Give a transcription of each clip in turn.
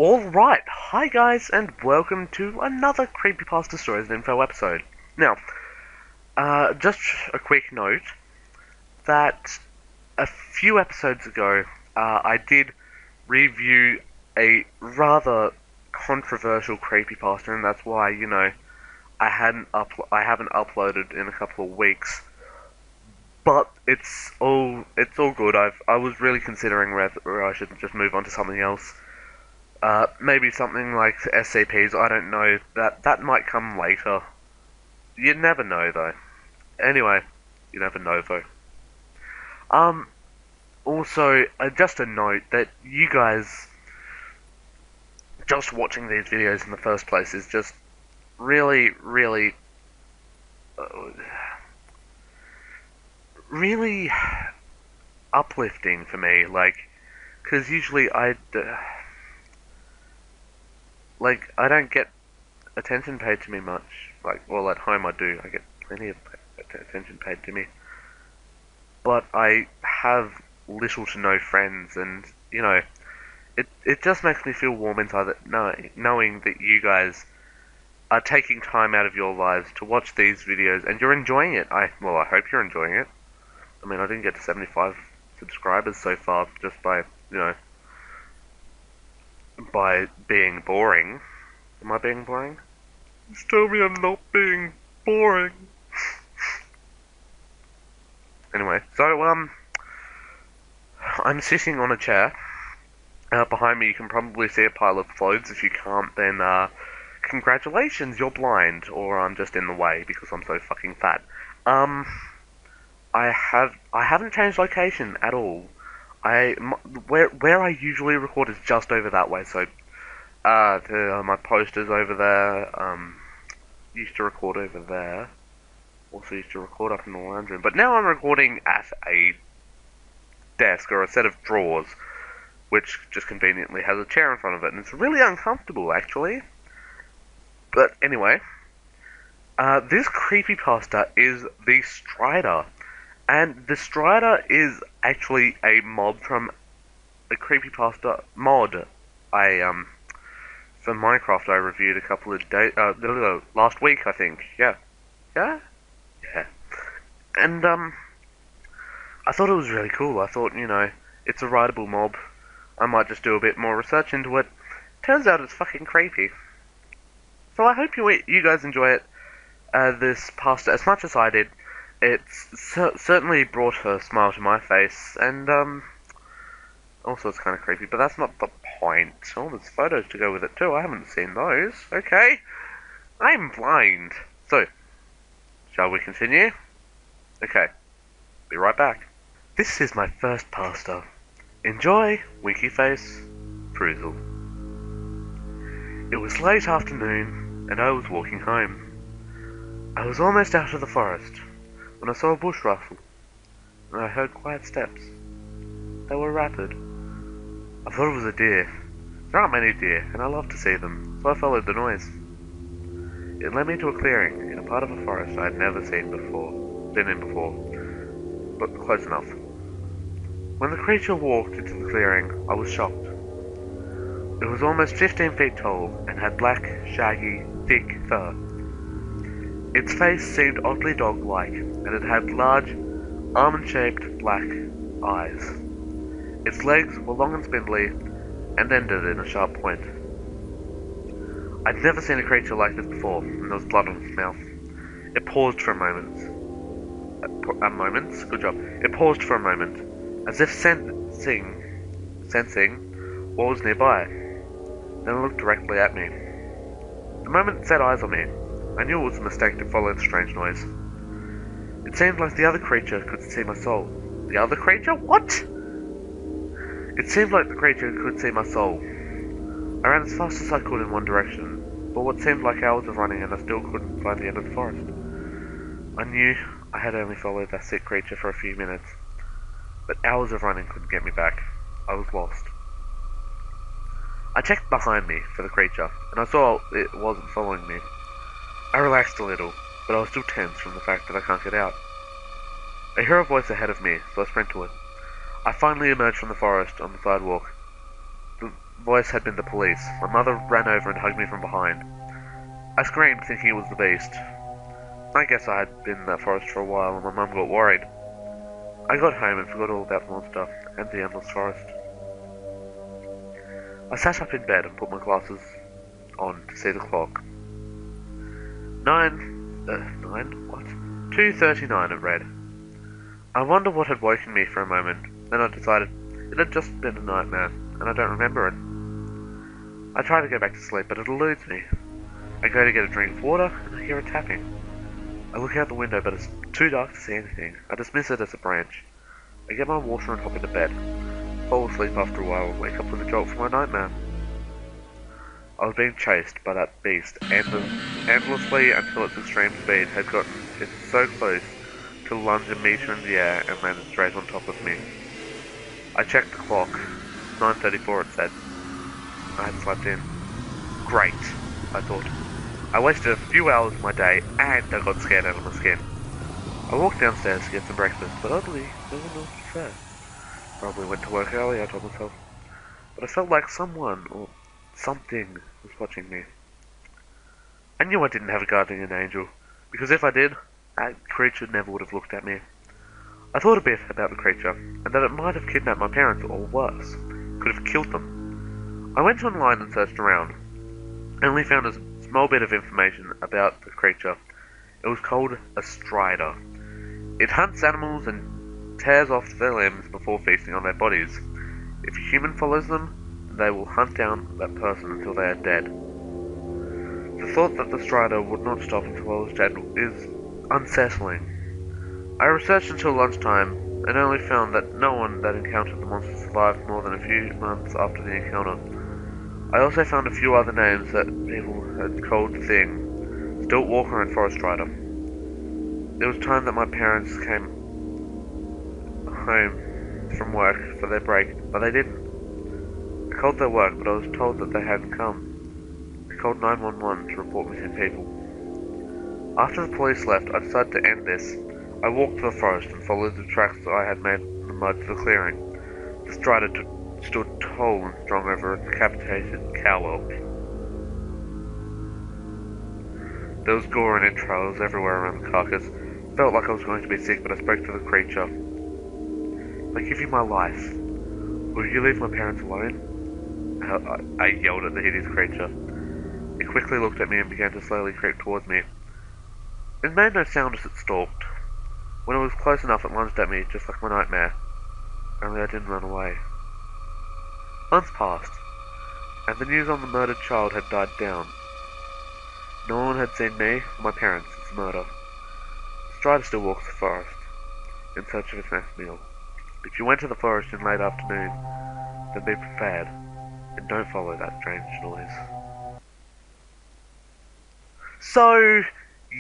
Alright, hi guys, and welcome to another Creepypasta Stories and Info episode. Now, just a quick note that a few episodes ago, I did review a rather controversial creepypasta, and that's why, I haven't uploaded in a couple of weeks. But it's all good. I was really considering whether I should just move on to something else. Maybe something like SCPs, I don't know. That might come later. You never know, though. Anyway, you never know, though. Also, just a note that you guys just watching these videos in the first place is just really, really, really uplifting for me. Because usually I don't get attention paid to me much. Well, at home I do. I get plenty of attention paid to me. But I have little to no friends, and, it just makes me feel warm inside knowing that you guys are taking time out of your lives to watch these videos, and you're enjoying it. I hope you're enjoying it. I mean, I didn't get to 75 subscribers so far just by, by being boring. Am I being boring? Just tell me I'm not being boring. Anyway, so, I'm sitting on a chair. Behind me you can probably see a pile of clothes. If you can't, then, congratulations, you're blind. Or I'm just in the way because I'm so fucking fat. I haven't changed location at all. Where I usually record is just over that way, so my poster's over there. Used to record over there. Also used to record up in the lounge room, but now I'm recording at a desk or a set of drawers, which just conveniently has a chair in front of it, and it's really uncomfortable actually. But anyway, this creepypasta is the Strider. And the Strider is actually a mob from a creepypasta mod. For Minecraft I reviewed a couple of days, last week I think, yeah. Yeah? Yeah. And, I thought it was really cool. I thought, it's a rideable mob. I might just do a bit more research into it. Turns out it's fucking creepy. So I hope you guys enjoy it, this pasta, as much as I did. It's certainly brought a smile to my face, and, also it's kind of creepy, but that's not the point. Oh, there's photos to go with it too, I haven't seen those. Okay, I'm blind. So, shall we continue? Okay, be right back. This is my first pasta. Enjoy, winky face, Frizzle. It was late afternoon, and I was walking home. I was almost out of the forest when I saw a bush rustle, and I heard quiet steps. They were rapid. I thought it was a deer. There aren't many deer, and I love to see them, so I followed the noise. It led me to a clearing in a part of a forest I had never been in before, but close enough. When the creature walked into the clearing, I was shocked. It was almost 15 feet tall and had black, shaggy, thick fur. Its face seemed oddly dog-like, and it had large, almond-shaped black eyes. Its legs were long and spindly, and ended in a sharp point. I'd never seen a creature like this before, and there was blood on its mouth. It paused for a moment. Good job. It paused for a moment, as if sensing what was nearby. Then it looked directly at me. The moment it set eyes on me, I knew it was a mistake to follow the strange noise. It seemed like the other creature could see my soul. The other creature? What? It seemed like the creature could see my soul. I ran as fast as I could in one direction, but what seemed like hours of running, and I still couldn't find the end of the forest. I knew I had only followed that sick creature for a few minutes, but hours of running couldn't get me back. I was lost. I checked behind me for the creature, and I saw it wasn't following me. I relaxed a little, but I was still tense from the fact that I can't get out. I hear a voice ahead of me, so I sprint to it. I finally emerged from the forest on the sidewalk. voice had been the police. My mother ran over and hugged me from behind. I screamed, thinking it was the beast. I guess I had been in that forest for a while, and my mum got worried. I got home and forgot all about the monster and the endless forest. I sat up in bed and put my glasses on to see the clock. 9, what? 2:39 it read. I wonder what had woken me for a moment, then I decided it had just been a nightmare, and I don't remember it. I try to go back to sleep, but it eludes me. I go to get a drink of water, and I hear a tapping. I look out the window, but it's too dark to see anything. I dismiss it as a branch. I get my water and hop into bed. Fall asleep after a while and wake up with a jolt from my nightmare. I was being chased by that beast endlessly until its extreme speed had gotten it so close to lunge a meter in the air and landed straight on top of me. I checked the clock. 9:34 it said. I had slept in. Great, I thought. I wasted a few hours of my day and I got scared out of my skin. I walked downstairs to get some breakfast, but oddly, no one else was there. Probably went to work early, I told myself. But I felt like someone, or something, was watching me. I knew I didn't have a guardian angel, because if I did, that creature never would have looked at me. I thought a bit about the creature, and that it might have kidnapped my parents, or worse, could have killed them. I went online and searched around. I only found a small bit of information about the creature. It was called a strider. It hunts animals and tears off their limbs before feasting on their bodies. If a human follows them, they will hunt down that person until they are dead. The thought that the strider would not stop until I was dead is unsettling. I researched until lunchtime and only found that no one that encountered the monster survived more than a few months after the encounter. I also found a few other names that people had called the thing: Stilt Walker and Forest Rider. It was time that my parents came home from work for their break, but they didn't. I called their work, but I was told that they hadn't come. I called 911 to report missing people. After the police left, I decided to end this. I walked to the forest and followed the tracks that I had made in the mud to the clearing. The strider stood tall and strong over a decapitated cow elk. There was gore and entrails everywhere around the carcass. Felt like I was going to be sick, but I spoke to the creature. If I give you my life, will you leave my parents alone? I yelled at the hideous creature. It quickly looked at me and began to slowly creep towards me. It made no sound as it stalked. When it was close enough, it lunged at me, just like my nightmare. Only I didn't run away. Months passed, and the news on the murdered child had died down. No one had seen me or my parents since the murder. The strider still walks the forest, in search of its next meal. If you went to the forest in late afternoon, then be prepared, and don't follow that strange noise. So,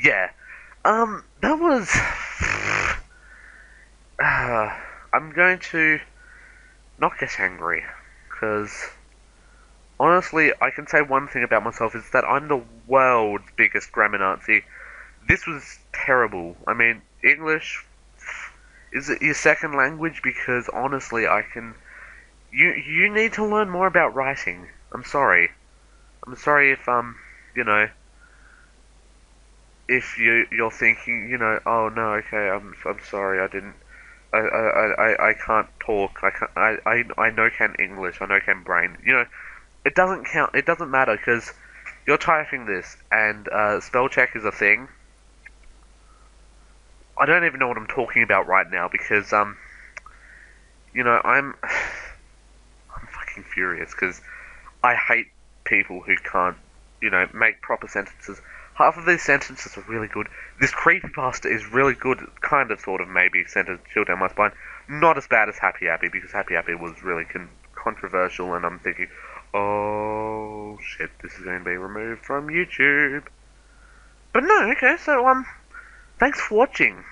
yeah, that was... I'm going to not get angry, because honestly, I can say one thing about myself is that I'm the world's biggest grammar Nazi. This was terrible. I mean, English, is it your second language? Because honestly, I can... You need to learn more about writing. I'm sorry. I'm sorry if, you know, if you're thinking, you know, oh no, okay, I'm sorry, I can't talk, I know can English, I know can brain, you know, it doesn't count, it doesn't matter, because you're typing this, and, spell check is a thing. I don't even know what I'm talking about right now, because, you know, I'm fucking furious, because I hate people who can't, you know, make proper sentences. Half of these sentences are really good. This creepypasta is really good, kind of, sort of, maybe, sent a chill down my spine. Not as bad as Happy Happy, because Happy Happy was really controversial, and I'm thinking, oh, shit, this is going to be removed from YouTube. But no, okay, so, thanks for watching.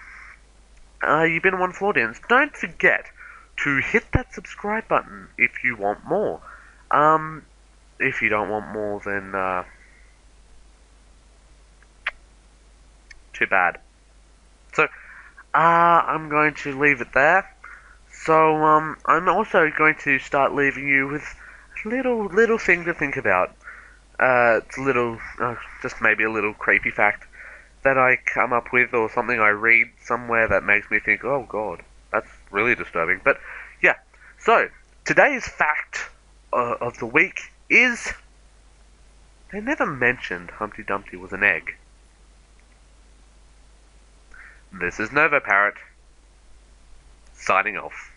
You've been a wonderful audience. Don't forget to hit that subscribe button if you want more. If you don't want more, then, too bad. So, I'm going to leave it there. So, I'm also going to start leaving you with a little thing to think about. It's a little, just maybe a little creepy fact that I come up with, or something I read somewhere that makes me think, oh god, that's really disturbing. But yeah, so today's fact of the week is they never mentioned Humpty Dumpty was an egg. This is Nova Parrot, signing off.